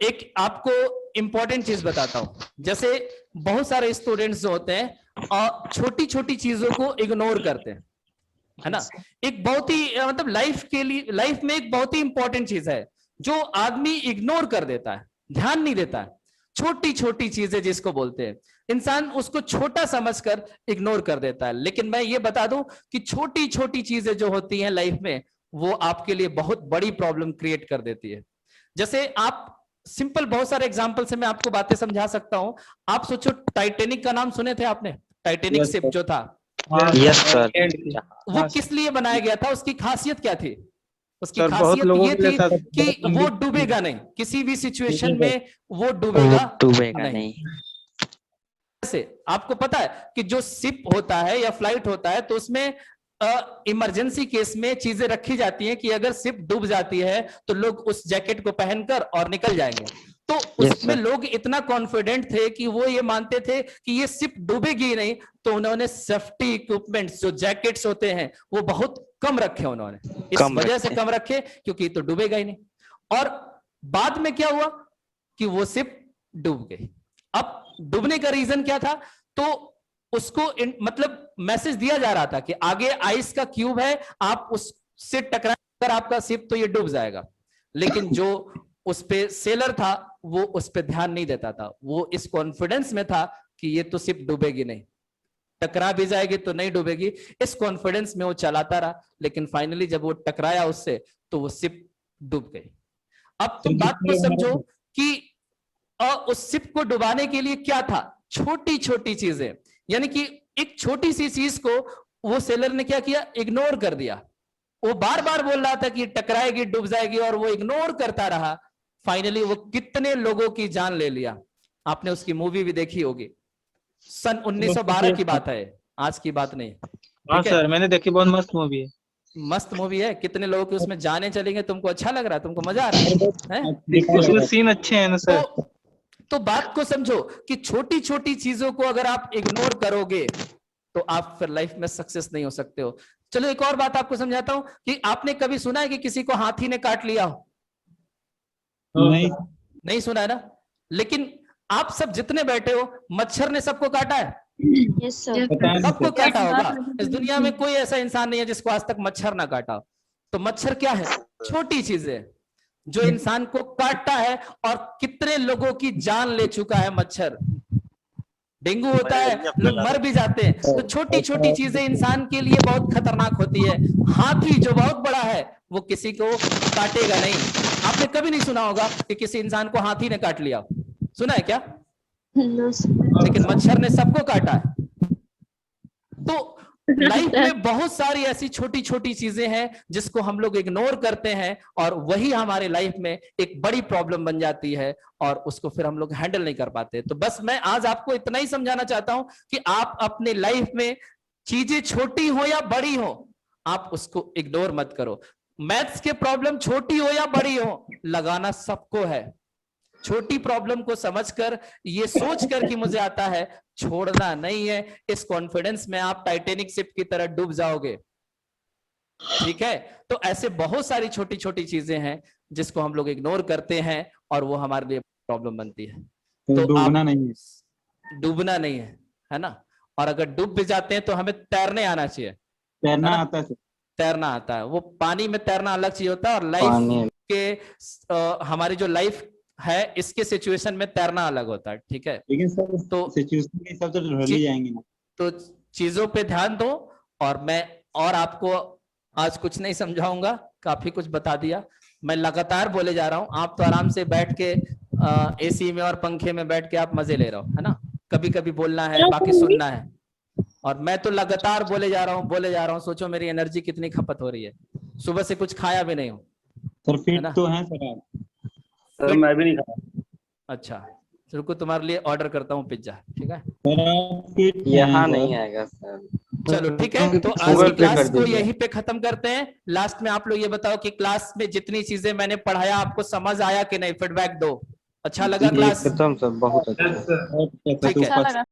एक आपको इंपॉर्टेंट चीज बताता हूं। जैसे बहुत सारे स्टूडेंट्स जो होते हैं और छोटी छोटी चीजों को इग्नोर करते हैं, है ना। एक बहुत ही मतलब लाइफ के लिए, लाइफ में एक बहुत ही इंपॉर्टेंट चीज है जो आदमी इग्नोर कर देता है, ध्यान नहीं देता है। छोटी छोटी चीजें जिसको बोलते हैं, इंसान उसको छोटा समझकर इग्नोर कर देता है। लेकिन मैं ये बता दूं कि छोटी छोटी चीजें जो होती हैं लाइफ में, वो आपके लिए बहुत बड़ी प्रॉब्लम क्रिएट कर देती है। जैसे आप सिंपल, बहुत सारे एग्जांपल से मैं आपको बातें समझा सकता हूं। आप सोचो, टाइटेनिक का नाम सुने थे आपने? टाइटेनिक शिप जो था, यस सर। वो किस लिए बनाया गया था? उसकी खासियत क्या थी? उसकी सर बहुत खासियत लोगों ये के लिए थी सर कि वो डूबेगा नहीं, किसी भी सिचुएशन में वो डूबेगा नहीं। जैसे आपको पता है कि जो शिप होता है या फ्लाइट होता है, तो उसमें इमरजेंसी केस में चीजें रखी जाती हैं कि अगर शिप डूब जाती है तो लोग उस जैकेट को पहनकर और निकल जाएंगे। तो उसमें लोग इतना कॉन्फिडेंट थे कि वो ये मानते थे कि ये शिप डूबेगी नहीं, तो उन्होंने सेफ्टी इक्विपमेंट्स जो जैकेट्स होते हैं वो बहुत कम रखे। उन्होंने इस वजह से कम रखे क्योंकि तो डूबेगा ही नहीं। और बाद में क्या हुआ कि वो शिप डूब गई। अब डूबने का रीजन क्या था? तो उसको मतलब मैसेज दिया जा रहा था कि आगे आइस का क्यूब है, आप उससे टकराकर आपका शिप तो ये डूब जाएगा। लेकिन जो उस पे सेलर था वो उस पे ध्यान नहीं देता था। वो इस कॉन्फिडेंस में था कि ये तो शिप डूबेगी नहीं, टकरा भी जाएगी तो नहीं डूबेगी। इस कॉन्फिडेंस में वो चलाता रहा, लेकिन फाइनली जब वो टकराया उससे तो वो शिप डूब गई। अब तुम बात को समझो कि उस शिप को डुबाने के लिए क्या था? छोटी छोटी चीजें। यानी कि एक छोटी सी चीज को वो सेलर ने क्या किया? इग्नोर कर दिया। वो बार बार बोल रहा था कि टकराएगी, डूब जाएगी, और वो इग्नोर करता रहा। फाइनली वो कितने लोगों की जान ले लिया। आपने उसकी मूवी भी देखी होगी, सन 1912 की बात है, आज की बात नहीं। हाँ सर, मैंने देखी, बहुत मस्त मूवी है। मस्त मूवी है। कितने लोगों की उसमें जाने चलेंगे। तुमको अच्छा लग रहा है? तुमको मजा आ रहा है? उसमें सीन अच्छे हैं ना सर। तो बात को समझो कि छोटी छोटी चीजों को अगर आप इग्नोर करोगे तो आप फिर लाइफ में सक्सेस नहीं हो सकते हो। चलो एक और बात आपको समझाता हूं कि आपने कभी सुना है कि किसी को हाथी ने काट लिया हो? नहीं। नहीं सुना है ना। लेकिन आप सब जितने बैठे हो, मच्छर ने सबको काटा है? Yes sir. सबको काटा होगा। इस दुनिया में कोई ऐसा इंसान नहीं है जिसको आज तक मच्छर ना काटा। तो मच्छर क्या है? छोटी चीजें जो इंसान को काटता है, और कितने लोगों की जान ले चुका है मच्छर। डेंगू होता है, लोग मर भी जाते हैं। तो छोटी छोटी चीजें इंसान के लिए बहुत खतरनाक होती है। हाथी जो बहुत बड़ा है वो किसी को काटेगा नहीं। आपने कभी नहीं सुना होगा कि किसी इंसान को हाथी ने काट लिया। सुना है क्या? लेकिन मच्छर ने सबको काटा है। तो लाइफ में बहुत सारी ऐसी छोटी छोटी चीजें हैं जिसको हम लोग इग्नोर करते हैं, और वही हमारे लाइफ में एक बड़ी प्रॉब्लम बन जाती है, और उसको फिर हम लोग हैंडल नहीं कर पाते। तो बस मैं आज आपको इतना ही समझाना चाहता हूं कि आप अपने लाइफ में चीजें छोटी हो या बड़ी हो, आप उसको इग्नोर मत करो। मैथ्स के प्रॉब्लम छोटी हो या बड़ी हो, लगाना सबको है। छोटी प्रॉब्लम को समझकर, ये सोचकर कि मुझे आता है, छोड़ना नहीं है। इस कॉन्फिडेंस में आप टाइटेनिक शिप की तरह डूब जाओगे। ठीक है? तो ऐसे बहुत सारी छोटी छोटी चीजें हैं जिसको हम लोग इग्नोर करते हैं, और वो हमारे लिए प्रॉब्लम बनती है। तो डूबना नहीं है, डूबना नहीं है ना। और अगर डूब भी जाते हैं तो हमें तैरने आना चाहिए। तैरना आता है। तैरना आता है। वो पानी में तैरना अलग चीज होता है, और लाइफ के हमारी जो लाइफ है इसके सिचुएशन में तैरना अलग होता है। ठीक है? लेकिन सर तो सिचुएशन के हिसाब से ढल ही जाएंगे ना। तो चीजों पे ध्यान दो। और मैं और आपको आज कुछ नहीं समझाऊंगा, काफी कुछ बता दिया। मैं लगातार बोले जा रहा हूं, आप तो आराम से बैठ के एसी में और पंखे में बैठ के आप मजे ले रहे हो, है ना। कभी कभी बोलना है, बाकी सुनना है। और मैं तो लगातार बोले जा रहा हूं। सोचो मेरी एनर्जी कितनी खपत हो रही है। सुबह से कुछ खाया भी नहीं हूं। सर फिट तो है सर आप? सर मैं भी नहीं खाया। अच्छा, रुको तुम्हारे लिए ऑर्डर करता हूँ पिज्जा। ठीक है? यहाँ नहीं आएगा सर। चलो ठीक है। तो आज की क्लास को यहीं पे खत्म करते हैं। लास्ट में आप लोग ये बताओ कि क्लास में जितनी चीजें मैंने पढ़ाया आपको समझ आया कि नहीं? फीडबैक दो। अच्छा लगा क्लास? एकदम सर, बहुत अच्छा। ठीक है।